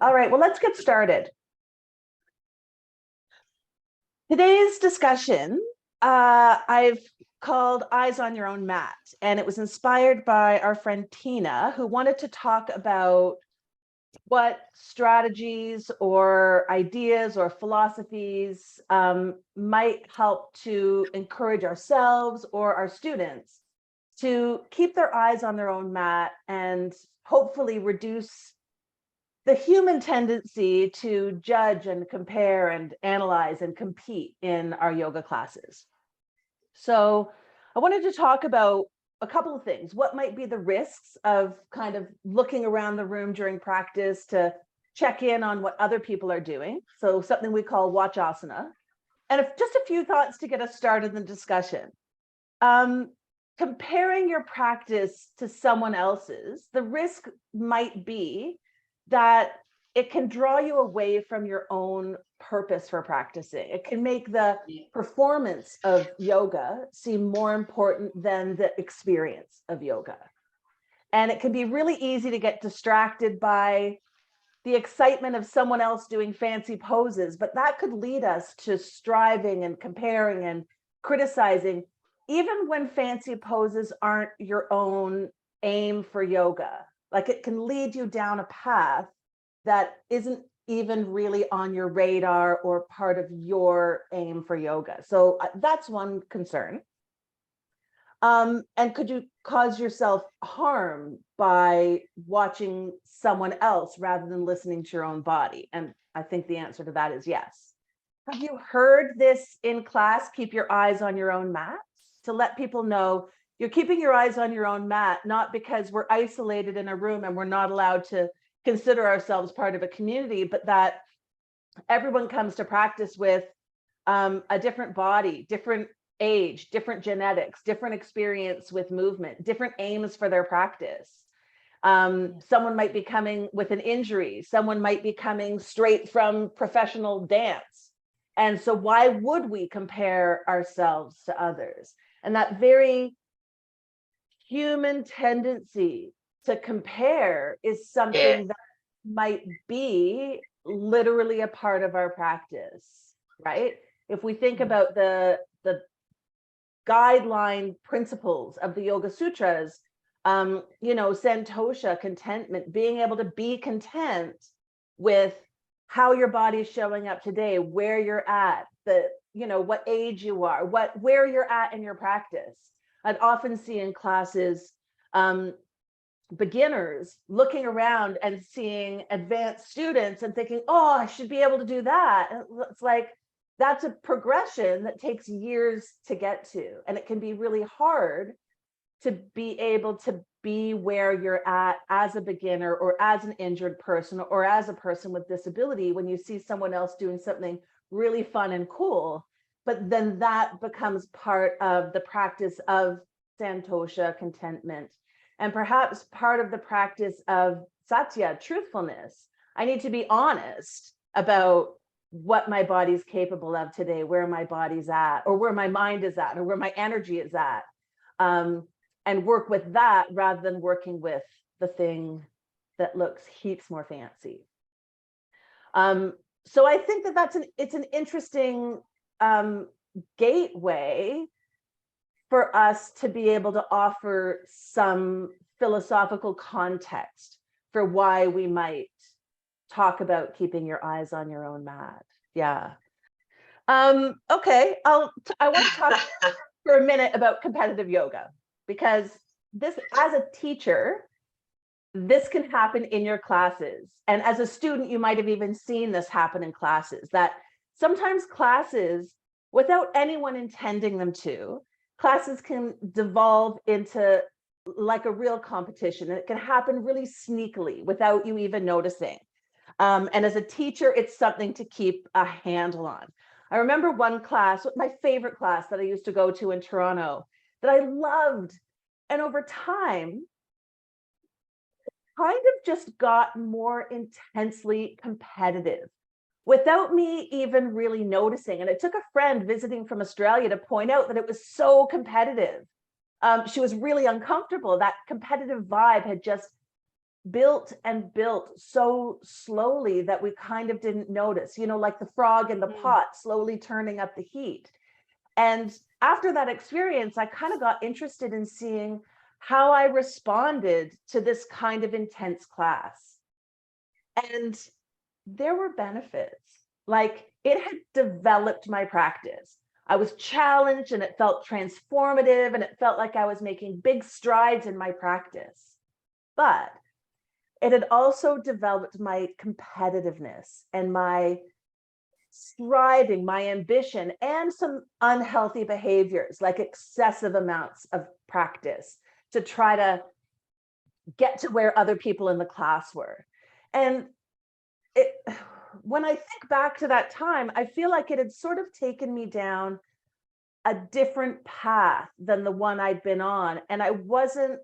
All right, well, let's get started. Today's discussion, I've called Eyes on Your Own Mat, and it was inspired by our friend Tina, who wanted to talk about what strategies or ideas or philosophies might help to encourage ourselves or our students to keep their eyes on their own mat and hopefully reduce the human tendency to judge and compare and analyze and compete in our yoga classes. So I wanted to talk about a couple of things. What might be the risks of kind of looking around the room during practice to check in on what other people are doing? So something we call watchasana. And just a few thoughts to get us started in the discussion. Comparing your practice to someone else's, the risk might be that it can draw you away from your own purpose for practicing. It can make the performance of yoga seem more important than the experience of yoga. And it can be really easy to get distracted by the excitement of someone else doing fancy poses, but that could lead us to striving and comparing and criticizing, even when fancy poses aren't your own aim for yoga. Like, it can lead you down a path that isn't even really on your radar or part of your aim for yoga. So that's one concern. And could you cause yourself harm by watching someone else rather than listening to your own body? And I think the answer to that is yes. Have you heard this in class, keep your eyes on your own mat? To let people know you're keeping your eyes on your own mat, not because we're isolated in a room and we're not allowed to consider ourselves part of a community, but that everyone comes to practice with a different body, different age, different genetics, different experience with movement, different aims for their practice. Someone might be coming with an injury. Someone might be coming straight from professional dance. And so why would we compare ourselves to others? And that very human tendency to compare is something that might be literally a part of our practice, right? If we think about the guideline principles of the Yoga Sutras, santosha, contentment, being able to be content with how your body is showing up today, where you're at, what age you are, where you're at in your practice. I'd often see in classes beginners looking around and seeing advanced students and thinking, oh, I should be able to do that. And it's like, that's a progression that takes years to get to. And it can be really hard to be able to be where you're at as a beginner or as an injured person or as a person with disability when you see someone else doing something really fun and cool. But then that becomes part of the practice of santosha, contentment, and perhaps part of the practice of satya, truthfulness. I need to be honest about what my body's capable of today, where my body's at, or where my mind is at, or where my energy is at, and work with that rather than working with the thing that looks heaps more fancy. So I think that it's an interesting gateway for us to be able to offer some philosophical context for why we might talk about keeping your eyes on your own mat. Yeah. Okay. I want to talk for a minute about competitive yoga, because this, as a teacher, this can happen in your classes. And as a student, you might have even seen this happen in classes, that sometimes classes, without anyone intending them to, classes can devolve into like a real competition. And it can happen really sneakily without you even noticing. And as a teacher, it's something to keep a handle on. I remember one class, my favorite class that I used to go to in Toronto, that I loved. And over time, kind of just got more intensely competitive without me even really noticing. And it took a friend visiting from Australia to point out that it was so competitive. She was really uncomfortable. That competitive vibe had just built and built so slowly that we kind of didn't notice, like the frog in the pot slowly turning up the heat. And after that experience, I kind of got interested in seeing how I responded to this kind of intense class. And there were benefits. Like, it had developed my practice. I was challenged and it felt transformative and it felt like I was making big strides in my practice. But it had also developed my competitiveness and my striving, my ambition, and some unhealthy behaviors like excessive amounts of practice to try to get to where other people in the class were. And when I think back to that time, I feel like it had sort of taken me down a different path than the one I'd been on. And it wasn't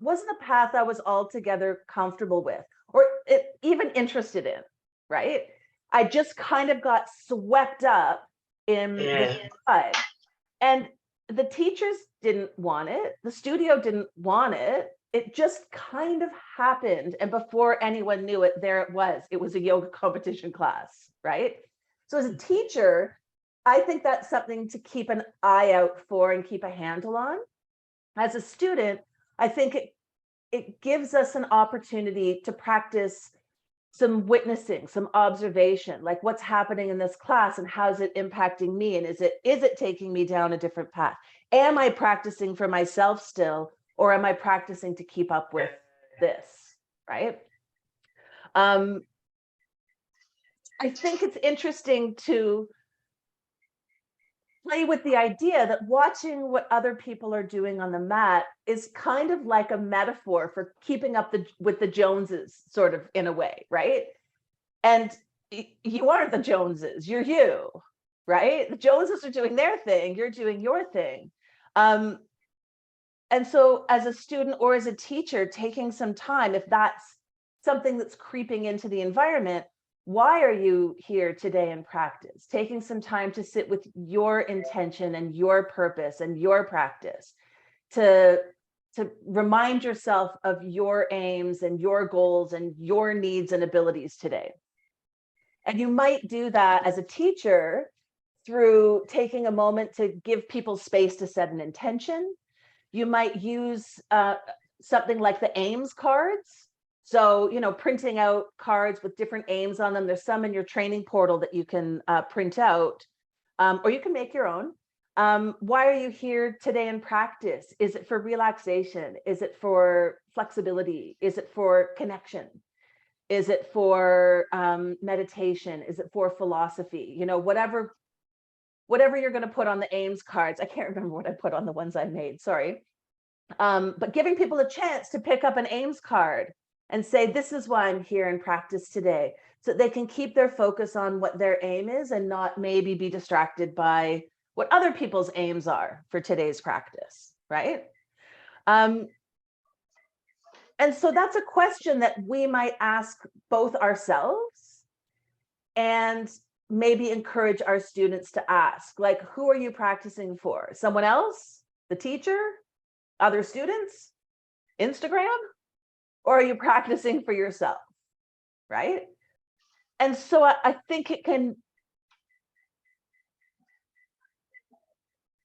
a path I was altogether comfortable with or even interested in, right? I just kind of got swept up in the tide. And the teachers didn't want it. The studio didn't want it. It just kind of happened. And before anyone knew it, there it was. It was a yoga competition class, right? So as a teacher, I think that's something to keep an eye out for and keep a handle on. As a student, I think it gives us an opportunity to practice some witnessing, some observation, like what's happening in this class and how's it impacting me? And is it taking me down a different path? Am I practicing for myself still, or am I practicing to keep up with this, right? I think it's interesting to play with the idea that watching what other people are doing on the mat is kind of like a metaphor for keeping up with the Joneses, sort of, in a way, right? And you aren't the Joneses, you're you, right? The Joneses are doing their thing, you're doing your thing. And so as a student or as a teacher, taking some time, if that's something that's creeping into the environment, why are you here today in practice? Taking some time to sit with your intention and your purpose and your practice, to remind yourself of your aims and your goals and your needs and abilities today. And you might do that as a teacher through taking a moment to give people space to set an intention. You might use something like the aims cards. So, printing out cards with different aims on them. There's some in your training portal that you can print out, or you can make your own. Why are you here today in practice? Is it for relaxation? Is it for flexibility? Is it for connection? Is it for meditation? Is it for philosophy? Whatever you're going to put on the aims cards. I can't remember what I put on the ones I made, sorry. But giving people a chance to pick up an aims card and say, this is why I'm here in practice today, so they can keep their focus on what their aim is and not maybe be distracted by what other people's aims are for today's practice, right? And so that's a question that we might ask both ourselves and maybe encourage our students to ask, like, who are you practicing for? Someone else? The teacher? Other students? Instagram? Or are you practicing for yourself, right? And so I think it can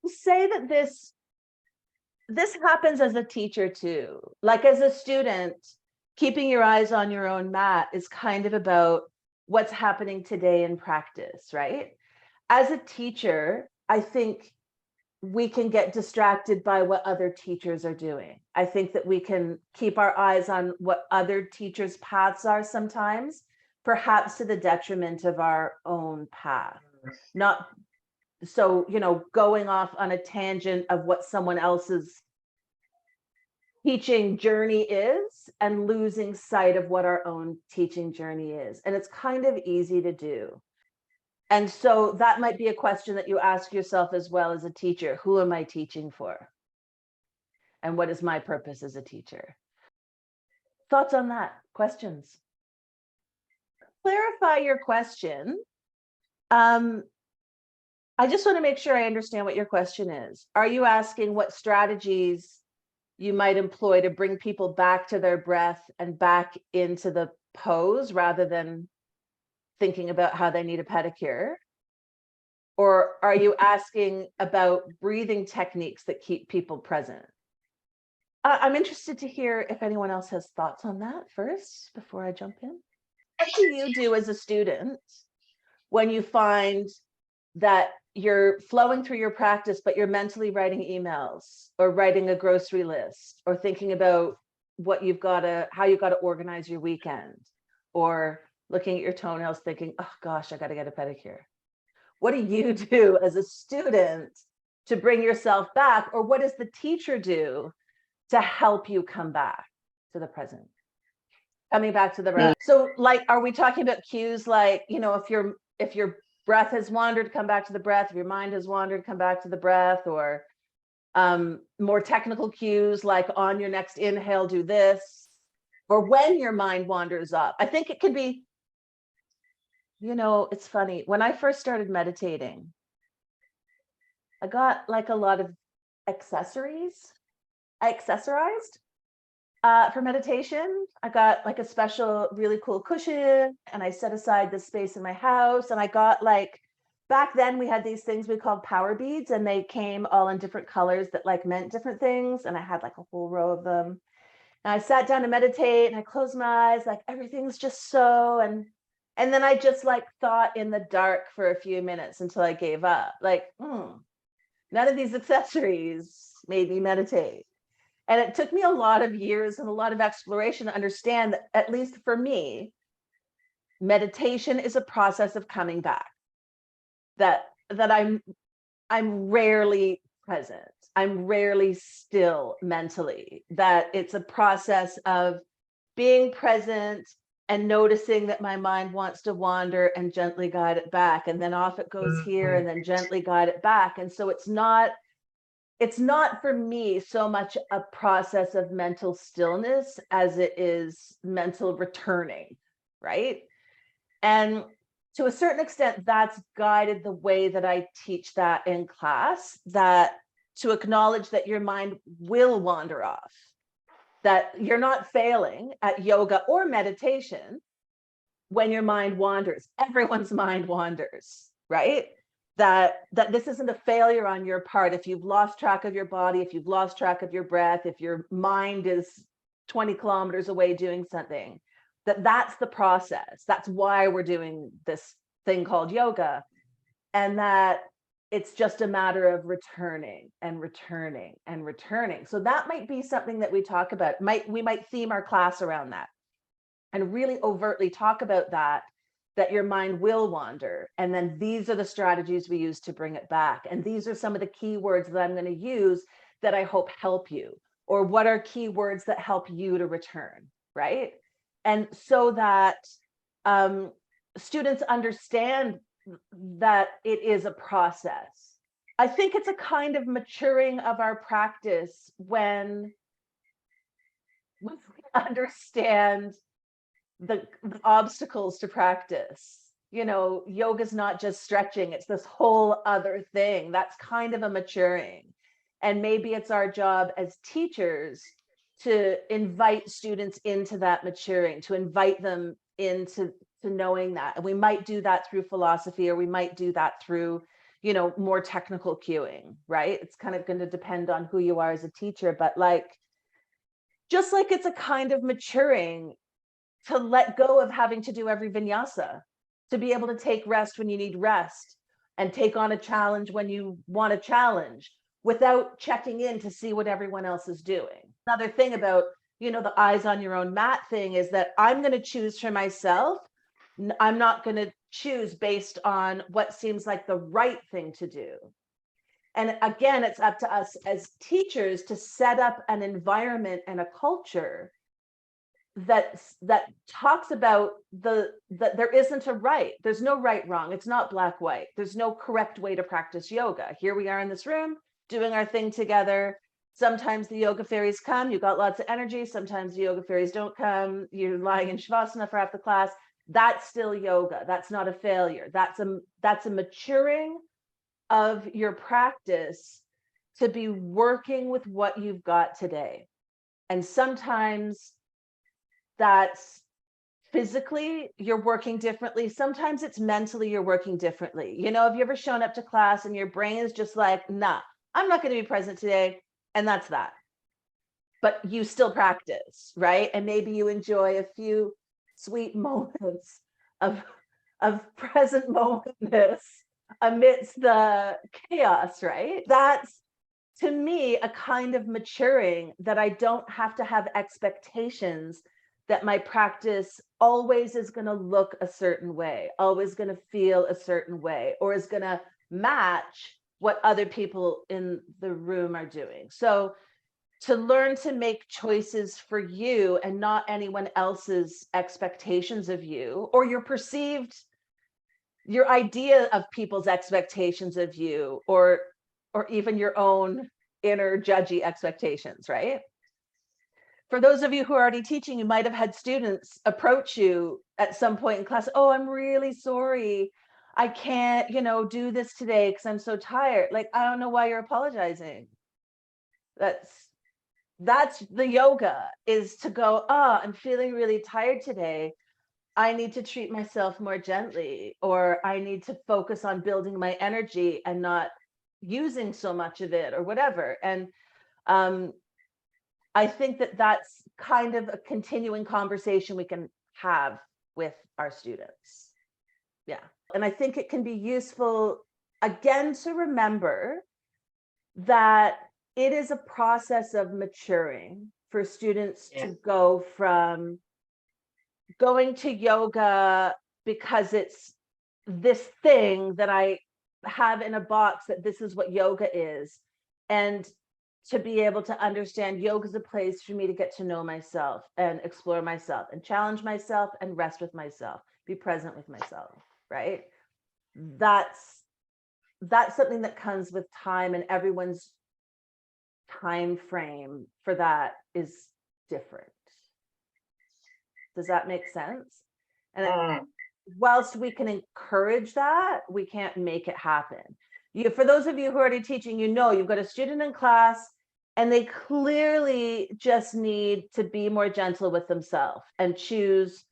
say that this happens as a teacher too. Like, as a student, keeping your eyes on your own mat is kind of about what's happening today in practice, right? As a teacher, I think we can get distracted by what other teachers are doing. I think that we can keep our eyes on what other teachers' paths are sometimes, perhaps to the detriment of our own path. Not so, going off on a tangent of what someone else's teaching journey is and losing sight of what our own teaching journey is. And it's kind of easy to do. And so that might be a question that you ask yourself as well as a teacher. Who am I teaching for? And what is my purpose as a teacher? Thoughts on that? Questions? Clarify your question. I just want to make sure I understand what your question is. Are you asking what strategies you might employ to bring people back to their breath and back into the pose rather than thinking about how they need a pedicure? Or are you asking about breathing techniques that keep people present? I'm interested to hear if anyone else has thoughts on that first before I jump in. What do you do as a student when you find that you're flowing through your practice, but you're mentally writing emails or writing a grocery list or thinking about what you've got to, how you got to organize your weekend, or looking at your toenails thinking, oh gosh, I got to get a pedicure? What do you do as a student to bring yourself back? Or what does the teacher do to help you come back to the present? Coming back to the breath. So like, are we talking about cues like, you know, if your breath has wandered, come back to the breath. If your mind has wandered, come back to the breath. Or more technical cues like on your next inhale, do this. Or when your mind wanders up. I think it could be, you know, it's funny. When I first started meditating, I got like a lot of accessories. I accessorized for meditation. I got like a special, really cool cushion, and I set aside this space in my house. And I got like, back then we had these things we called power beads, and they came all in different colors that like meant different things. And I had like a whole row of them. And I sat down to meditate and I closed my eyes, like everything's just so, and then I just like thought in the dark for a few minutes until I gave up. Like, none of these accessories made me meditate. And it took me a lot of years and a lot of exploration to understand that, at least for me, meditation is a process of coming back. That I'm rarely present. I'm rarely still mentally. That it's a process of being present and noticing that my mind wants to wander and gently guide it back. And then off it goes here and then gently guide it back. And so it's not for me so much a process of mental stillness as it is mental returning, right? And to a certain extent, that's guided the way that I teach that in class, that to acknowledge that your mind will wander off, that you're not failing at yoga or meditation when your mind wanders. Everyone's mind wanders, right? That this isn't a failure on your part. If you've lost track of your body, if you've lost track of your breath, if your mind is 20 kilometers away doing something, that's the process. That's why we're doing this thing called yoga. And that it's just a matter of returning and returning and returning. So that might be something that we talk about. We might theme our class around that and really overtly talk about that your mind will wander. And then these are the strategies we use to bring it back. And these are some of the key words that I'm going to use that I hope help you. Or what are key words that help you to return, right? And so that students understand that it is a process. I think it's a kind of maturing of our practice when we understand the obstacles to practice. You know, yoga's not just stretching, it's this whole other thing. That's kind of a maturing. And maybe it's our job as teachers to invite students into that maturing, to invite them into knowing that. And we might do that through philosophy, or we might do that through, you know, more technical cueing, right? It's kind of going to depend on who you are as a teacher. But like, just like it's a kind of maturing to let go of having to do every vinyasa, to be able to take rest when you need rest and take on a challenge when you want a challenge without checking in to see what everyone else is doing. Another thing about, you know, the eyes on your own mat thing is that I'm going to choose for myself. I'm not going to choose based on what seems like the right thing to do. And again, it's up to us as teachers to set up an environment and a culture that talks about that there isn't a right. There's no right, wrong. It's not black, white. There's no correct way to practice yoga. Here we are in this room doing our thing together. Sometimes the yoga fairies come, you got lots of energy. Sometimes the yoga fairies don't come. You're lying in shavasana for half the class. That's still yoga. That's not a failure. That's a maturing of your practice to be working with what you've got today. And sometimes that's physically you're working differently. Sometimes it's mentally you're working differently. You know, have you ever shown up to class and your brain is just like, nah, I'm not going to be present today. And that's that. But you still practice, right? And maybe you enjoy a few sweet moments of present momentness amidst the chaos, right? That's, to me, a kind of maturing, that I don't have to have expectations that my practice always is going to look a certain way, always going to feel a certain way, or is going to match what other people in the room are doing. So to learn to make choices for you and not anyone else's expectations of you, or your idea of people's expectations of you, or even your own inner judgy expectations, right? For those of you who are already teaching, you might have had students approach you at some point in class. Oh, I'm really sorry. I can't, do this today because I'm so tired. Like, I don't know why you're apologizing. That's the yoga, is to go, I'm feeling really tired today. I need to treat myself more gently, or I need to focus on building my energy and not using so much of it, or whatever. And I think that that's kind of a continuing conversation we can have with our students. Yeah. And I think it can be useful, again, to remember that it is a process of maturing for students to go from going to yoga because it's this thing that I have in a box, that this is what yoga is, and to be able to understand yoga is a place for me to get to know myself and explore myself and challenge myself and rest with myself, be present with myself, right? That's something that comes with time, and everyone's time frame for that is different. Does that make sense? And whilst we can encourage that, we can't make it happen. For those of you who are already teaching, you've got a student in class and they clearly just need to be more gentle with themselves and choose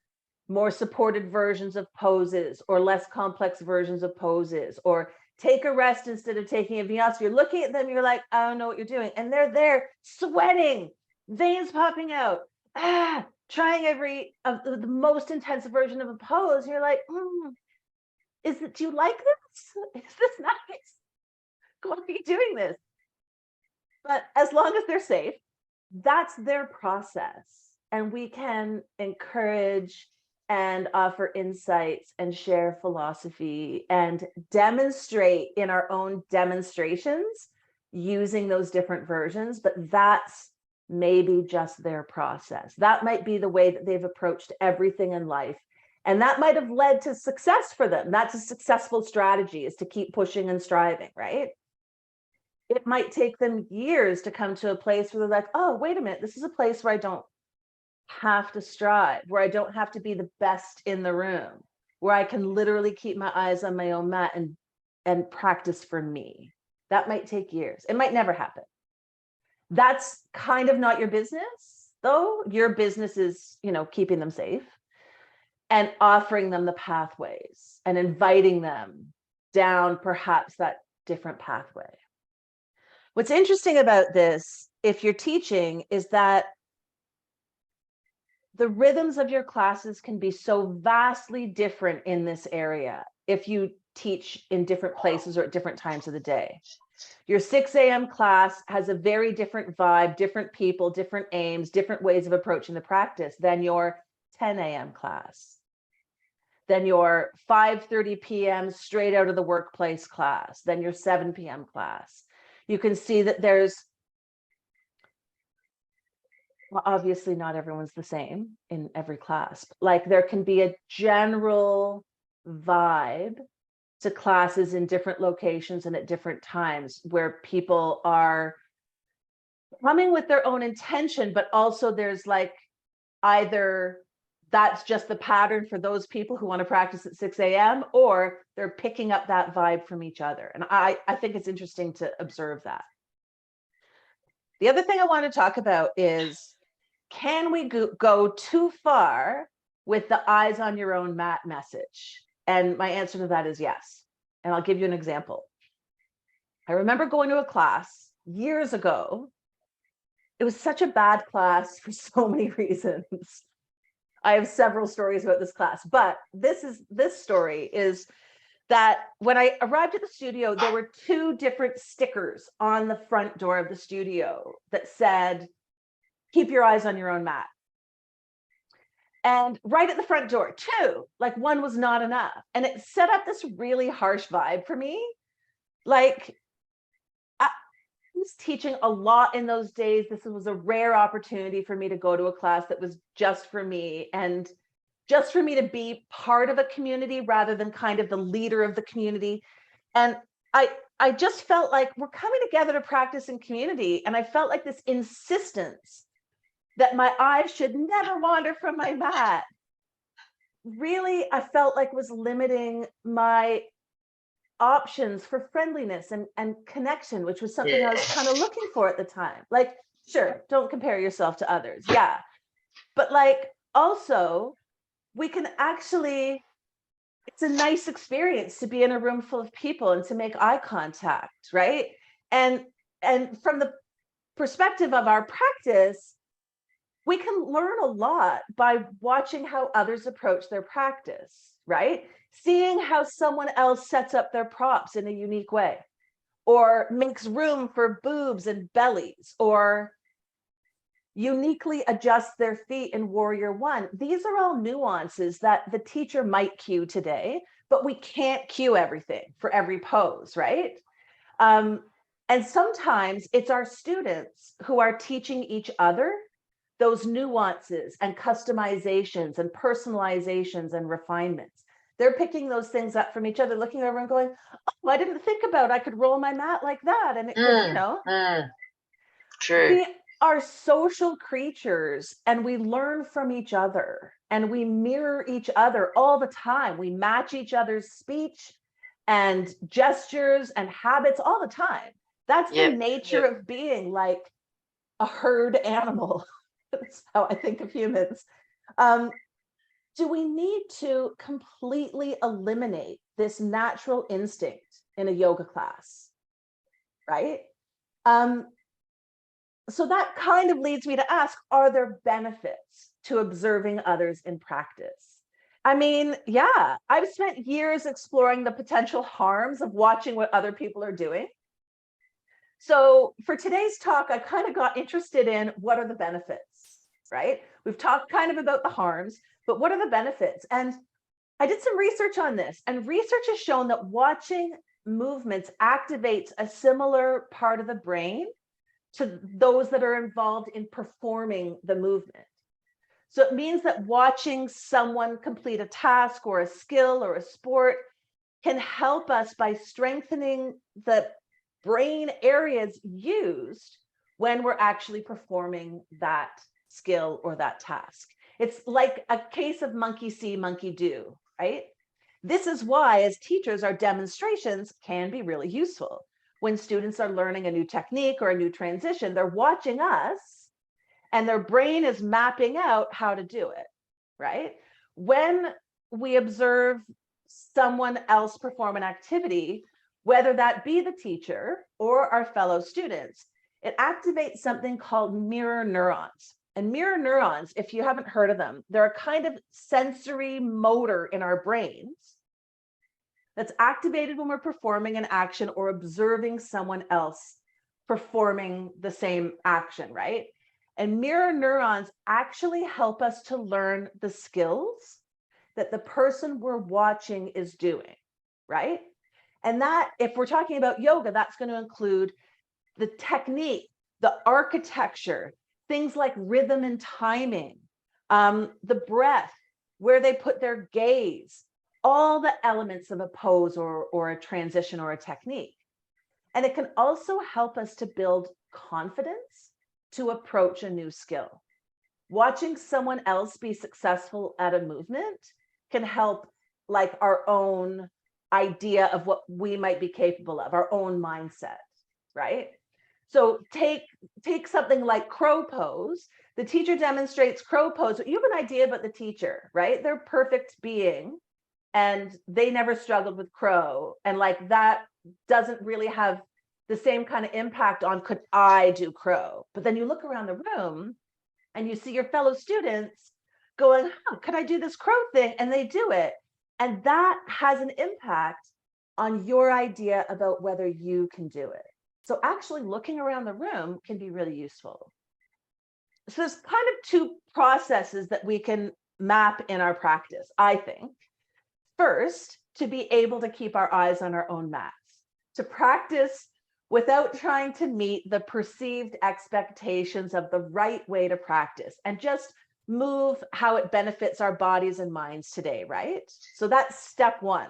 more supported versions of poses, or less complex versions of poses, or take a rest instead of taking anything else. You're looking at them, you're like, I don't know what you're doing. And they're there sweating, veins popping out, trying the most intensive version of a pose. You're like, do you like this? Is this nice? Why are you doing this? But as long as they're safe, that's their process. And we can encourage and offer insights and share philosophy and demonstrate in our own demonstrations using those different versions. But that's maybe just their process. That might be the way that they've approached everything in life. And that might have led to success for them. That's a successful strategy, is to keep pushing and striving, right? It might take them years to come to a place where they're like, oh, wait a minute, this is a place where I don't have to strive, where I don't have to be the best in the room, where I can literally keep my eyes on my own mat and practice for me. That might take years. It might never happen. That's kind of not your business, though. Your business is, keeping them safe and offering them the pathways and inviting them down perhaps that different pathway. What's interesting about this, if you're teaching, is that the rhythms of your classes can be so vastly different in this area if you teach in different places or at different times of the day. Your 6 a.m. class has a very different vibe, different people, different aims, different ways of approaching the practice than your 10 a.m. class, than your 5:30 p.m. straight out of the workplace class, than your 7 p.m. class. You can see that well, obviously not everyone's the same in every class. Like, there can be a general vibe to classes in different locations and at different times, where people are coming with their own intention, but also there's like, either that's just the pattern for those people who want to practice at 6 a.m. or they're picking up that vibe from each other. And I think it's interesting to observe that. The other thing I want to talk about is can we go too far with the eyes on your own mat message? And my answer to that is yes. And I'll give you an example. I remember going to a class years ago. It was such a bad class for so many reasons. I have several stories about this class, but this story is that when I arrived at the studio, there were 2 different stickers on the front door of the studio that said, keep your eyes on your own mat. And right at the front door, 2, like one was not enough. And it set up this really harsh vibe for me. Like, I was teaching a lot in those days. This was a rare opportunity for me to go to a class that was just for me, and just for me to be part of a community rather than kind of the leader of the community. And I just felt like we're coming together to practice in community. And I felt like this insistence that my eyes should never wander from my mat, really, I felt like was limiting my options for friendliness and connection, which was something I was kind of looking for at the time. Like, sure, don't compare yourself to others. Yeah. But like, also, we can actually, it's a nice experience to be in a room full of people and to make eye contact, right? And from the perspective of our practice, we can learn a lot by watching how others approach their practice, right? Seeing how someone else sets up their props in a unique way, or makes room for boobs and bellies, or uniquely adjusts their feet in Warrior One. These are all nuances that the teacher might cue today, but we can't cue everything for every pose, right? And sometimes it's our students who are teaching each other those nuances and customizations and personalizations and refinements. They're picking those things up from each other, looking over and going, oh, I didn't think about, I could roll my mat like that. And it could, True. We are social creatures, and we learn from each other, and we mirror each other all the time. We match each other's speech and gestures and habits all the time. That's the nature of being like a herd animal. That's how I think of humans. Do we need to completely eliminate this natural instinct in a yoga class? Right? So that kind of leads me to ask, are there benefits to observing others in practice? I mean, yeah, I've spent years exploring the potential harms of watching what other people are doing. So for today's talk, I kind of got interested in what are the benefits, right? We've talked kind of about the harms, but what are the benefits? And I did some research on this, and research has shown that watching movements activates a similar part of the brain to those that are involved in performing the movement. So it means that watching someone complete a task or a skill or a sport can help us by strengthening the brain areas used when we're actually performing that skill or that task. It's like a case of monkey see, monkey do, right? This is why, as teachers, our demonstrations can be really useful. When students are learning a new technique or a new transition, they're watching us and their brain is mapping out how to do it, right? When we observe someone else perform an activity, whether that be the teacher or our fellow students, it activates something called mirror neurons. And mirror neurons, if you haven't heard of them, they're a kind of sensory motor in our brains that's activated when we're performing an action or observing someone else performing the same action, right? And mirror neurons actually help us to learn the skills that the person we're watching is doing, right? And that, if we're talking about yoga, that's going to include the technique, the architecture, things like rhythm and timing, the breath, where they put their gaze, all the elements of a pose or a transition or a technique. And it can also help us to build confidence to approach a new skill. Watching someone else be successful at a movement can help like our own idea of what we might be capable of, our own mindset, right? So take something like crow pose. The teacher demonstrates crow pose. You have an idea about the teacher, right? They're perfect being, and they never struggled with crow, and like that doesn't really have the same kind of impact on could I do crow. But then you look around the room and you see your fellow students going, oh, could I do this crow thing? And they do it. And that has an impact on your idea about whether you can do it. So actually looking around the room can be really useful. So there's kind of two processes that we can map in our practice, I think. First, to be able to keep our eyes on our own mats, to practice without trying to meet the perceived expectations of the right way to practice, and just move how it benefits our bodies and minds today, right? So that's step one.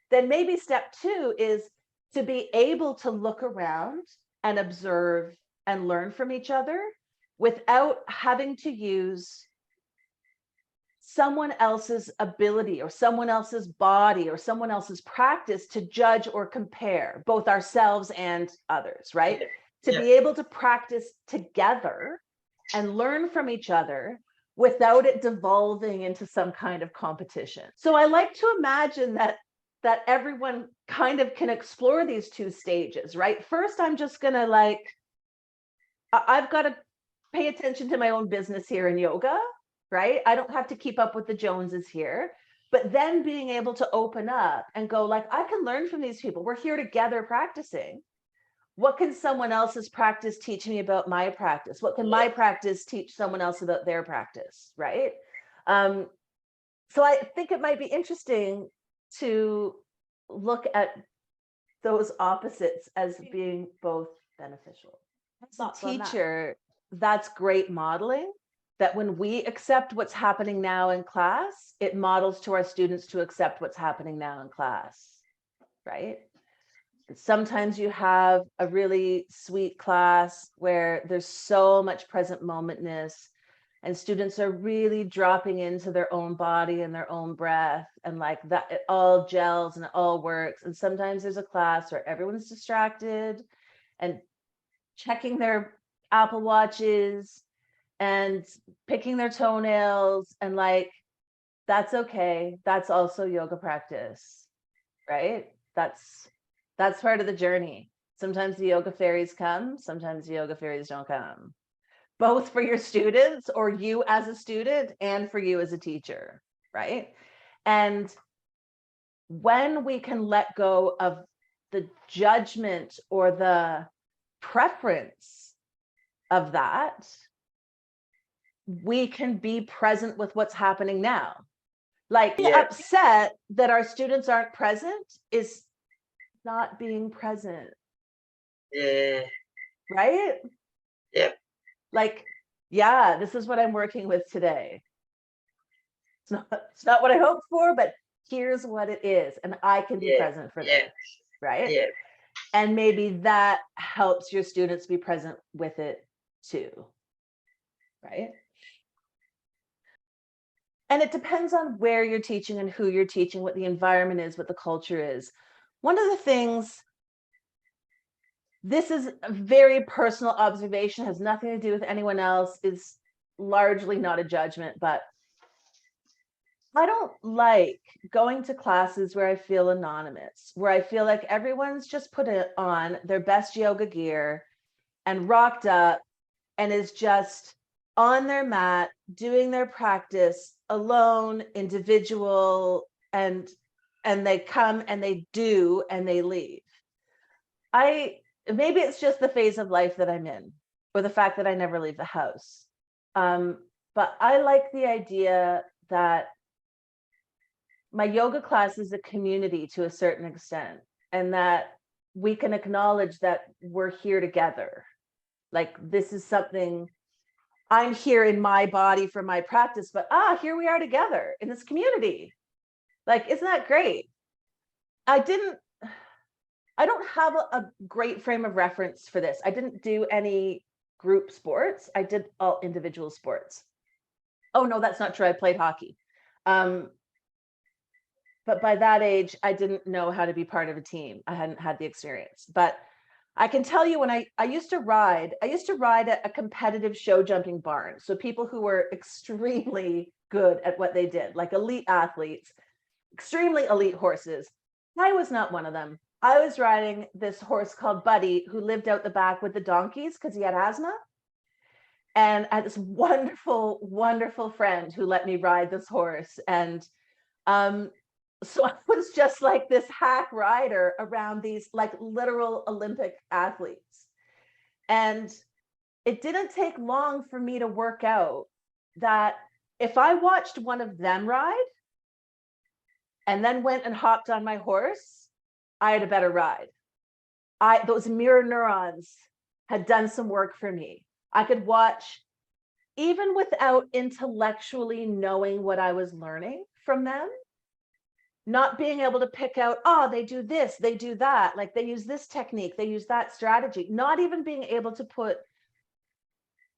Then maybe step two is to be able to look around and observe and learn from each other without having to use someone else's ability or someone else's body or someone else's practice to judge or compare both ourselves and others, right? To be able to practice together and learn from each other without it devolving into some kind of competition. So I like to imagine that everyone kind of can explore these two stages, right? First, I'm just gonna I've got to pay attention to my own business here in yoga, right? I don't have to keep up with the Joneses here. But then being able to open up and go like, I can learn from these people. We're here together practicing. What can someone else's practice teach me about my practice? What can my practice teach someone else about their practice, right? So I think it might be interesting to look at those opposites as being both beneficial. As a teacher, that's great modeling, that when we accept what's happening now in class, it models to our students to accept what's happening now in class, right? Sometimes you have a really sweet class where there's so much present momentness and students are really dropping into their own body and their own breath, and like that, it all gels and it all works. And sometimes there's a class where everyone's distracted and checking their Apple Watches and picking their toenails, and like, that's okay. That's also yoga practice, right? That's part of the journey. Sometimes the yoga fairies come, sometimes the yoga fairies don't come, both for your students or you as a student and for you as a teacher, right? And when we can let go of the judgment or the preference of that, we can be present with what's happening now. Like, upset that our students aren't present is not being present. Right? Like, yeah, this is what I'm working with today. It's not what I hoped for, but here's what it is, and I can be present for this, right? And maybe that helps your students be present with it too, right? And it depends on where you're teaching and who you're teaching, what the environment is, what the culture is. One of the things, this is a very personal observation, has nothing to do with anyone else, is largely not a judgment, but I don't like going to classes where I feel anonymous, where I feel like everyone's just put on their best yoga gear and rocked up and is just on their mat doing their practice alone, individual, and they come and they do and they leave. Maybe it's just the phase of life that I'm in, or the fact that I never leave the house. But I like the idea that my yoga class is a community to a certain extent, and that we can acknowledge that we're here together. Like, this is something, I'm here in my body for my practice, but here we are together in this community. Like, isn't that great? I don't have a great frame of reference for this. I didn't do any group sports. I did all individual sports. Oh no, that's not true. I played hockey. But by that age, I didn't know how to be part of a team. I hadn't had the experience. But I can tell you when I used to ride at a competitive show jumping barn. So people who were extremely good at what they did, like elite athletes, extremely elite horses. I was not one of them. I was riding this horse called Buddy, who lived out the back with the donkeys because he had asthma. And I had this wonderful, wonderful friend who let me ride this horse. And so I was just like this hack rider around these like literal Olympic athletes. And it didn't take long for me to work out that if I watched one of them ride and then went and hopped on my horse, I had a better ride. Those mirror neurons had done some work for me. I could watch, even without intellectually knowing what I was learning from them, not being able to pick out, oh, they do this, they do that, like they use this technique, they use that strategy, not even being able to put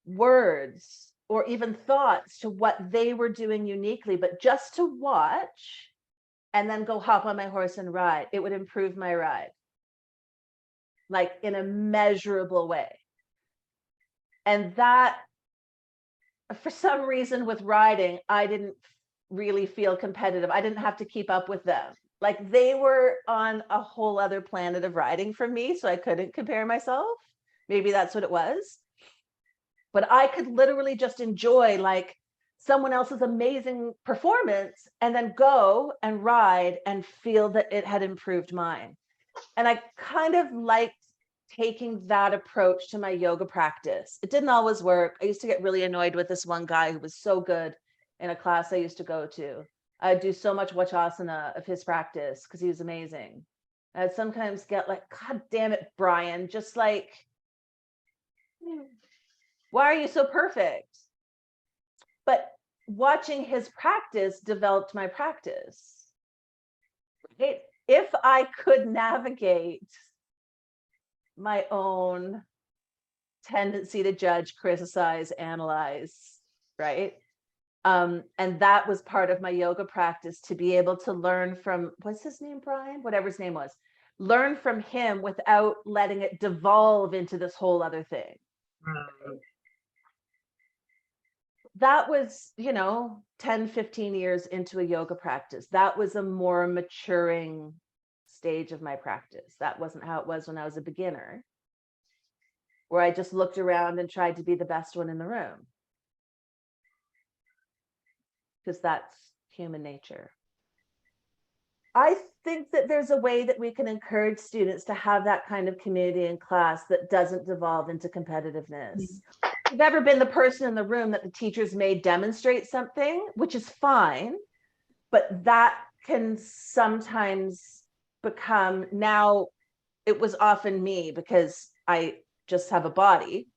words or even thoughts to what they were doing uniquely, but just to watch and then go hop on my horse and ride, it would improve my ride, like in a measurable way. And that, for some reason with riding, I didn't really feel competitive. I didn't have to keep up with them. Like they were on a whole other planet of riding from me, so I couldn't compare myself. Maybe that's what it was. But I could literally just enjoy like someone else's amazing performance and then go and ride and feel that it had improved mine. And I kind of liked taking that approach to my yoga practice. It didn't always work. I used to get really annoyed with this one guy who was so good in a class I used to go to. I'd do so much Wachasana of his practice because he was amazing. I'd sometimes get like, God damn it, Brian, just like, why are you so perfect? But watching his practice developed my practice. If I could navigate my own tendency to judge, criticize, analyze, right? And that was part of my yoga practice, to be able to learn from, what's his name, Brian? Whatever his name was. Learn from him without letting it devolve into this whole other thing. That was, 10, 15 years into a yoga practice. That was a more maturing stage of my practice. That wasn't how it was when I was a beginner, where I just looked around and tried to be the best one in the room. Because that's human nature. I think that there's a way that we can encourage students to have that kind of community in class that doesn't devolve into competitiveness. You've ever been the person in the room that the teachers may demonstrate something, which is fine, but that can sometimes become, now it was often me because I just have a body.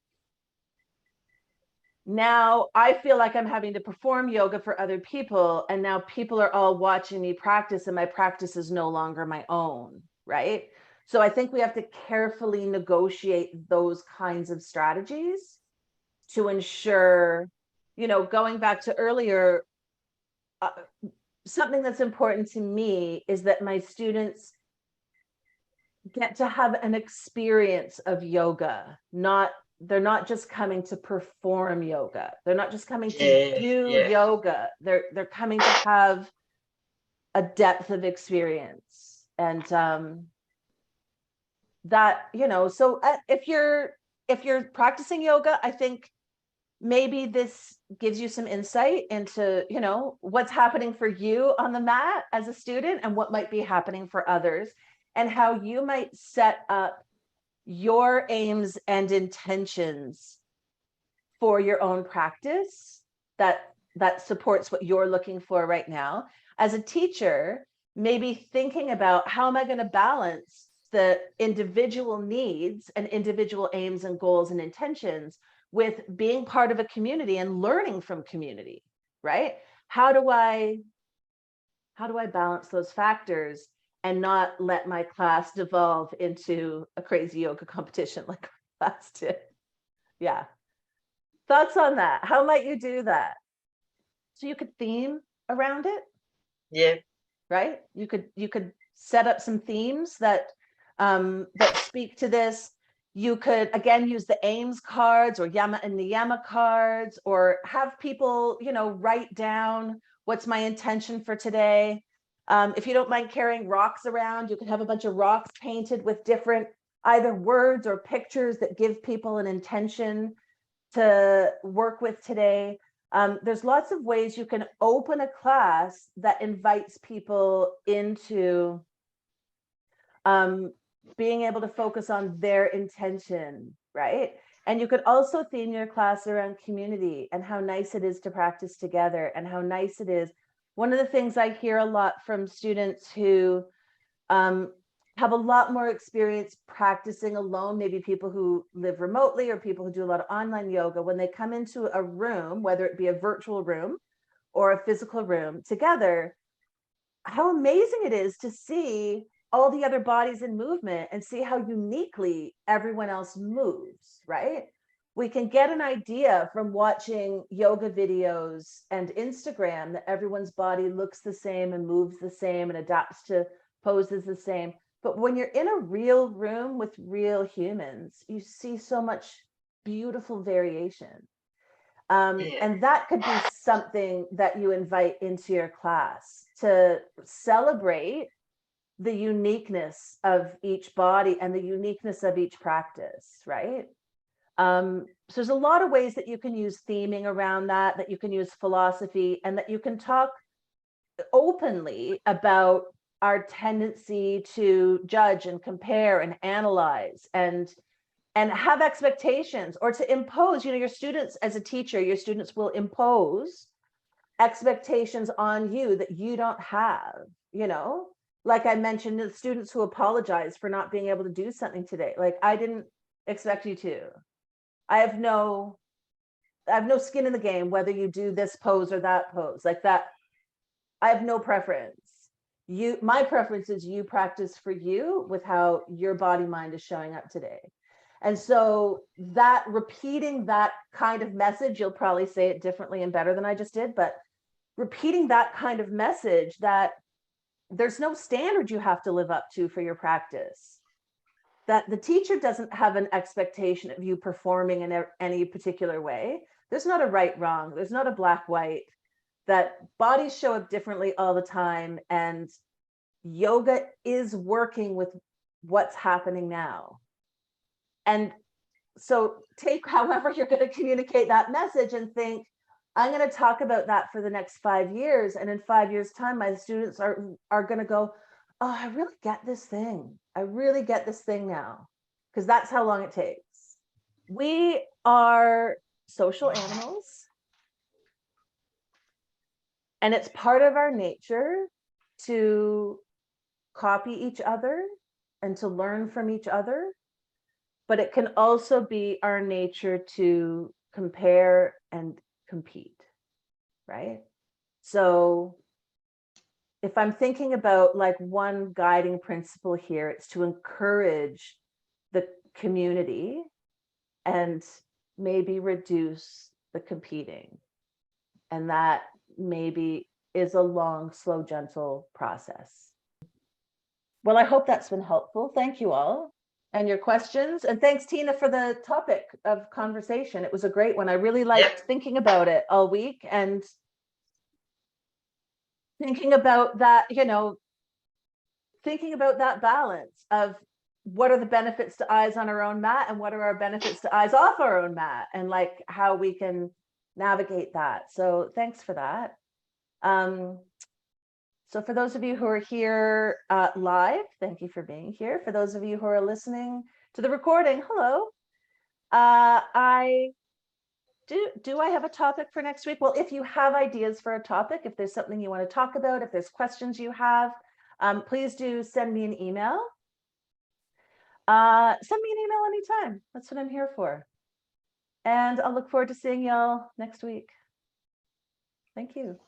Now I feel like I'm having to perform yoga for other people, and now people are all watching me practice, and my practice is no longer my own, right? So I think we have to carefully negotiate those kinds of strategies to ensure, going back to earlier, something that's important to me is that my students get to have an experience of yoga. They're not just coming to perform yoga. They're not just coming to do yoga. They're coming to have a depth of experience. And that, so if you're practicing yoga, I think maybe this gives you some insight into, what's happening for you on the mat as a student and what might be happening for others, and how you might set up your aims and intentions for your own practice that supports what you're looking for right now. As a teacher, maybe thinking about, how am I going to balance the individual needs and individual aims and goals and intentions with being part of a community and learning from community, right? How do I balance those factors and not let my class devolve into a crazy yoga competition like our class did? Yeah. Thoughts on that? How might you do that? So you could theme around it. Yeah. Right? You could set up some themes that speak to this. You could, again, use the Ames cards or Yama and Niyama cards, or have people, write down, what's my intention for today? If you don't mind carrying rocks around, you can have a bunch of rocks painted with different either words or pictures that give people an intention to work with today. There's lots of ways you can open a class that invites people into being able to focus on their intention, right? And you could also theme your class around community and how nice it is to practice together, and how nice it is. One of the things I hear a lot from students who have a lot more experience practicing alone, maybe people who live remotely or people who do a lot of online yoga, when they come into a room, whether it be a virtual room or a physical room together, how amazing it is to see all the other bodies in movement and see how uniquely everyone else moves, right? We can get an idea from watching yoga videos and Instagram that everyone's body looks the same and moves the same and adapts to poses the same. But when you're in a real room with real humans, you see so much beautiful variation. And that could be something that you invite into your class to celebrate the uniqueness of each body and the uniqueness of each practice, right? So there's a lot of ways that you can use theming around that you can use philosophy, and that you can talk openly about our tendency to judge and compare and analyze and have expectations, or to impose. Your students, as a teacher, your students will impose expectations on you that you don't have, like I mentioned, the students who apologize for not being able to do something today. Like, I didn't expect you to. I have no skin in the game whether you do this pose or that pose. Like that, I have no preference. My preference is you practice for you with how your body mind is showing up today. And so that, repeating that kind of message, you'll probably say it differently and better than I just did, but repeating that kind of message, that there's no standard you have to live up to for your practice, that the teacher doesn't have an expectation of you performing in any particular way. There's not a right, wrong. There's not a black, white, that bodies show up differently all the time. And yoga is working with what's happening now. And so take however you're going to communicate that message and think, I'm going to talk about that for the next 5 years. And in 5 years' time, my students are going to go, oh, I really get this thing. I really get this thing now. Because that's how long it takes. We are social animals. And it's part of our nature to copy each other and to learn from each other. But it can also be our nature to compare and compete, right? So if I'm thinking about like one guiding principle here, it's to encourage the community and maybe reduce the competing. And that maybe is a long, slow, gentle process. Well, I hope that's been helpful. Thank you all and your questions. And thanks, Tina, for the topic of conversation. It was a great one. I really liked thinking about it all week and thinking about that, thinking about that balance of what are the benefits to eyes on our own mat and what are our benefits to eyes off our own mat, and like how we can navigate that. So thanks for that. So for those of you who are here live, thank you for being here. For those of you who are listening to the recording, hello. Do I have a topic for next week? Well, if you have ideas for a topic, if there's something you want to talk about, if there's questions you have, please do send me an email. Send me an email anytime. That's what I'm here for. And I'll look forward to seeing y'all next week. Thank you.